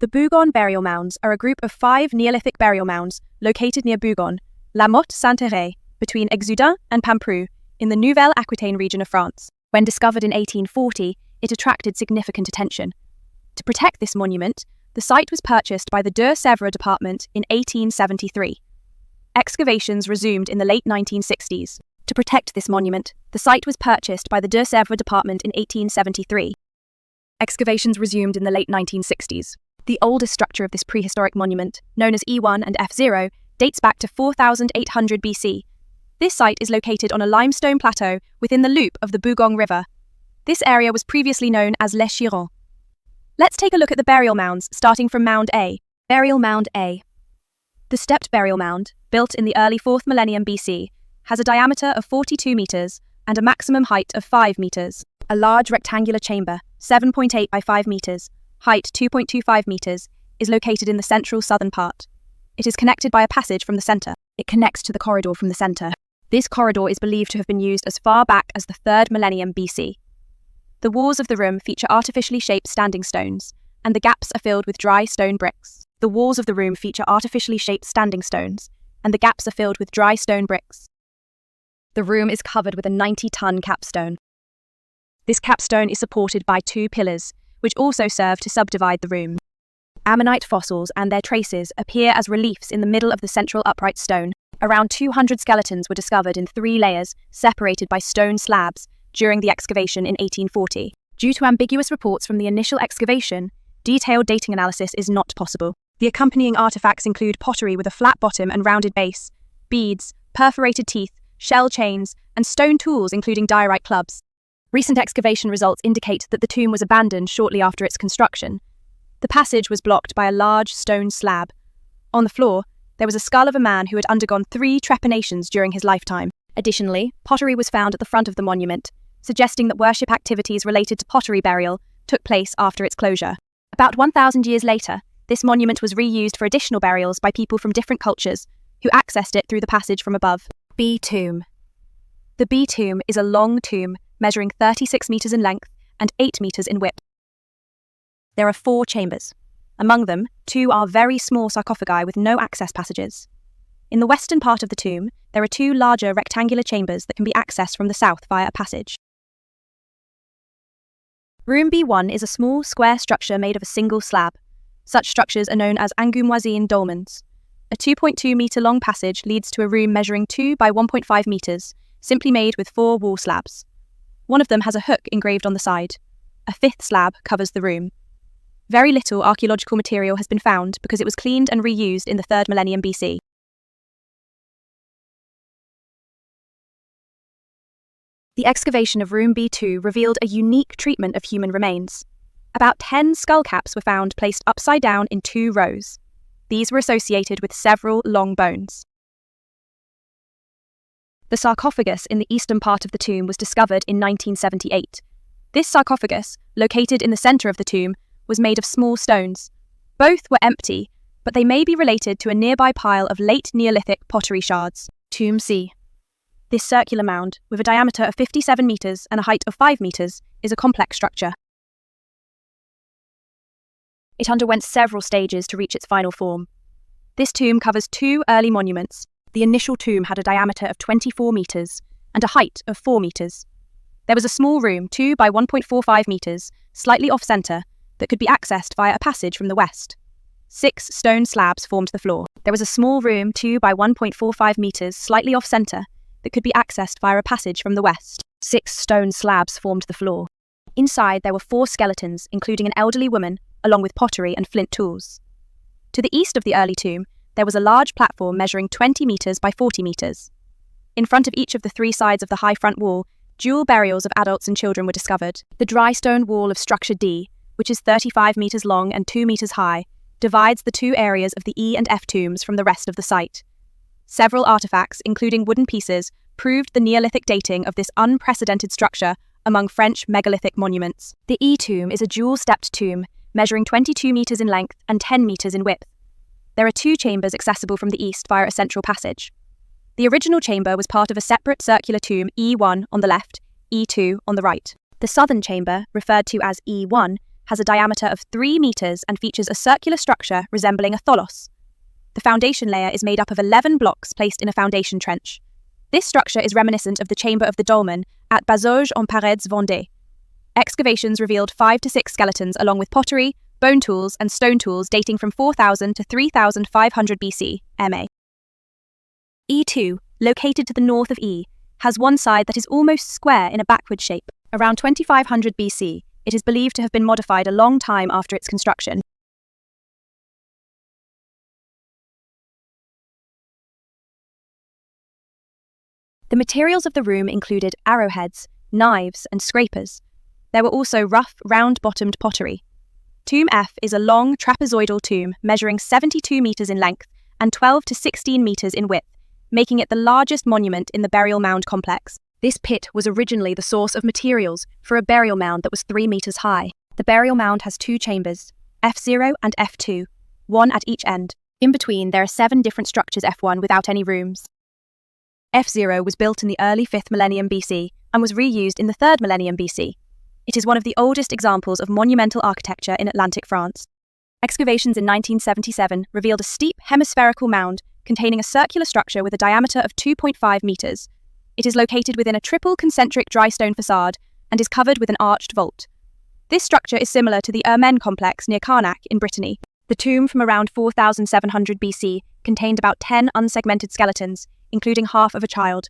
The Bougon burial mounds are a group of 5 Neolithic burial mounds located near Bougon, La Motte-Saint-Thérèse, between Exudin and Pampreux, in the Nouvelle-Aquitaine region of France. When discovered in 1840, it attracted significant attention. To protect this monument, the site was purchased by the de Sèvres department in 1873. Excavations resumed in the late 1960s. To protect this monument, the site was purchased by the de Sèvres department in 1873. Excavations resumed in the late 1960s. The oldest structure of this prehistoric monument, known as E1 and F0, dates back to 4800 BC. This site is located on a limestone plateau within the loop of the Bougon River. This area was previously known as Les Chirons. Let's take a look at the burial mounds, starting from Mound A. Burial Mound A. The stepped burial mound, built in the early 4th millennium BC, has a diameter of 42 meters and a maximum height of 5 meters. A large rectangular chamber, 7.8 by 5 meters, height 2.25 meters, is located in the central southern part. It is connected by a passage from the center. It connects to the corridor from the center. This corridor is believed to have been used as far back as the 3rd millennium BC. The walls of the room feature artificially shaped standing stones, and the gaps are filled with dry stone bricks. The walls of the room feature artificially shaped standing stones, and the gaps are filled with dry stone bricks. The room is covered with a 90-ton capstone. This capstone is supported by 2 pillars, which also serve to subdivide the room. Ammonite fossils and their traces appear as reliefs in the middle of the central upright stone. Around 200 skeletons were discovered in 3 layers, separated by stone slabs, during the excavation in 1840. Due to ambiguous reports from the initial excavation, detailed dating analysis is not possible. The accompanying artifacts include pottery with a flat bottom and rounded base, beads, perforated teeth, shell chains, and stone tools including diorite clubs. Recent excavation results indicate that the tomb was abandoned shortly after its construction. The passage was blocked by a large stone slab. On the floor, there was a skull of a man who had undergone 3 trepanations during his lifetime. Additionally, pottery was found at the front of the monument, suggesting that worship activities related to pottery burial took place after its closure. About 1,000 years later, this monument was reused for additional burials by people from different cultures, who accessed it through the passage from above. B tomb. The B tomb is a long tomb measuring 36 meters in length and 8 meters in width. There are 4 chambers. Among them, 2 are very small sarcophagi with no access passages. In the western part of the tomb, there are 2 larger rectangular chambers that can be accessed from the south via a passage. Room B1 is a small, square structure made of a single slab. Such structures are known as angoumoisines dolmens. A 2.2-meter-long passage leads to a room measuring 2 by 1.5 meters, simply made with 4 wall slabs. One of them has a hook engraved on the side. A 5th slab covers the room. Very little archaeological material has been found because it was cleaned and reused in the 3rd millennium BC. The excavation of room B2 revealed a unique treatment of human remains. About 10 skull caps were found placed upside down in 2 rows. These were associated with several long bones. The sarcophagus in the eastern part of the tomb was discovered in 1978. This sarcophagus, located in the center of the tomb, was made of small stones. Both were empty, but they may be related to a nearby pile of late Neolithic pottery shards. Tomb C. This circular mound, with a diameter of 57 meters and a height of 5 meters, is a complex structure. It underwent several stages to reach its final form. This tomb covers 2 early monuments. The initial tomb had a diameter of 24 meters and a height of 4 meters. There was a small room, 2 by 1.45 meters, slightly off-center, that could be accessed via a passage from the west. 6 stone slabs formed the floor. There was a small room, 2 by 1.45 meters, slightly off-center, that could be accessed via a passage from the west. 6 stone slabs formed the floor. Inside, there were 4 skeletons, including an elderly woman, along with pottery and flint tools. To the east of the early tomb, there was a large platform measuring 20 meters by 40 meters. In front of each of the 3 sides of the high front wall, dual burials of adults and children were discovered. The dry stone wall of structure D, which is 35 meters long and 2 meters high, divides the 2 areas of the E and F tombs from the rest of the site. Several artifacts, including wooden pieces, proved the Neolithic dating of this unprecedented structure among French megalithic monuments. The E tomb is a dual-stepped tomb, measuring 22 meters in length and 10 meters in width. There are 2 chambers accessible from the east via a central passage. The original chamber was part of a separate circular tomb E1 on the left, E2 on the right. The southern chamber, referred to as E1, has a diameter of 3 meters and features a circular structure resembling a tholos. The foundation layer is made up of 11 blocks placed in a foundation trench. This structure is reminiscent of the chamber of the dolmen at Bazouges-en-Paredes, Vendée. Excavations revealed 5 to 6 skeletons along with pottery, bone tools and stone tools dating from 4000 to 3500 BC, MA. E2, located to the north of E, has one side that is almost square in a backward shape. Around 2500 BC, it is believed to have been modified a long time after its construction. The materials of the room included arrowheads, knives, and scrapers. There were also rough, round-bottomed pottery. Tomb F is a long, trapezoidal tomb measuring 72 meters in length and 12 to 16 meters in width, making it the largest monument in the burial mound complex. This pit was originally the source of materials for a burial mound that was 3 meters high. The burial mound has 2 chambers, F0 and F2, one at each end. In between, there are 7 different structures F1 without any rooms. F0 was built in the early 5th millennium BC and was reused in the 3rd millennium BC. It is one of the oldest examples of monumental architecture in Atlantic France. Excavations in 1977 revealed a steep hemispherical mound containing a circular structure with a diameter of 2.5 meters. It is located within a triple concentric dry stone facade and is covered with an arched vault. This structure is similar to the Urmen complex near Karnak in Brittany. The tomb from around 4700 BC contained about 10 unsegmented skeletons, including half of a child.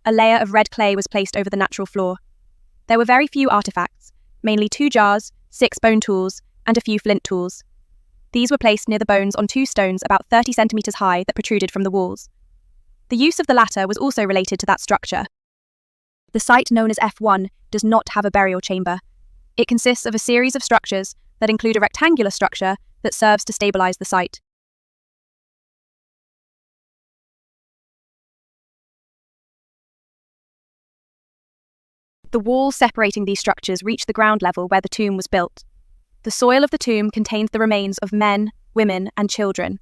A layer of red clay was placed over the natural floor. There were very few artifacts, mainly 2 jars, 6 bone tools, and a few flint tools. These were placed near the bones on 2 stones about 30 centimeters high that protruded from the walls. The use of the latter was also related to that structure. The site known as F1 does not have a burial chamber. It consists of a series of structures that include a rectangular structure that serves to stabilize the site. The walls separating these structures reach the ground level where the tomb was built. The soil of the tomb contains the remains of men, women, and children.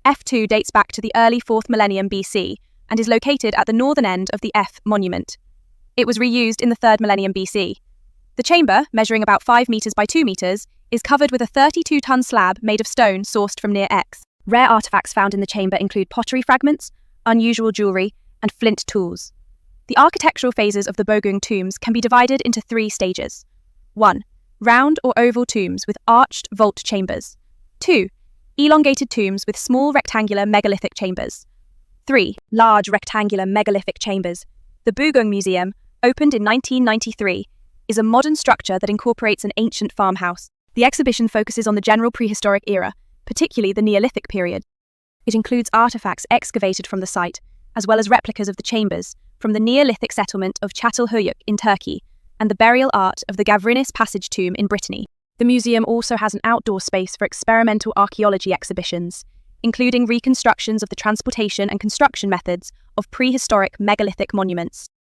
F2 dates back to the early 4th millennium BC and is located at the northern end of the F monument. It was reused in the 3rd millennium BC. The chamber, measuring about 5 meters by 2 meters, is covered with a 32-ton slab made of stone sourced from near X. Rare artifacts found in the chamber include pottery fragments, unusual jewelry, and flint tools. The architectural phases of the Bougon tombs can be divided into 3 stages. 1. Round or oval tombs with arched vault chambers. 2. Elongated tombs with small rectangular megalithic chambers. 3. Large rectangular megalithic chambers. The Bougon Museum, opened in 1993, is a modern structure that incorporates an ancient farmhouse. The exhibition focuses on the general prehistoric era, particularly the Neolithic period. It includes artifacts excavated from the site, as well as replicas of the chambers from the Neolithic settlement of Çatalhöyük in Turkey and the burial art of the Gavrinis Passage tomb in Brittany. The museum also has an outdoor space for experimental archaeology exhibitions, including reconstructions of the transportation and construction methods of prehistoric megalithic monuments.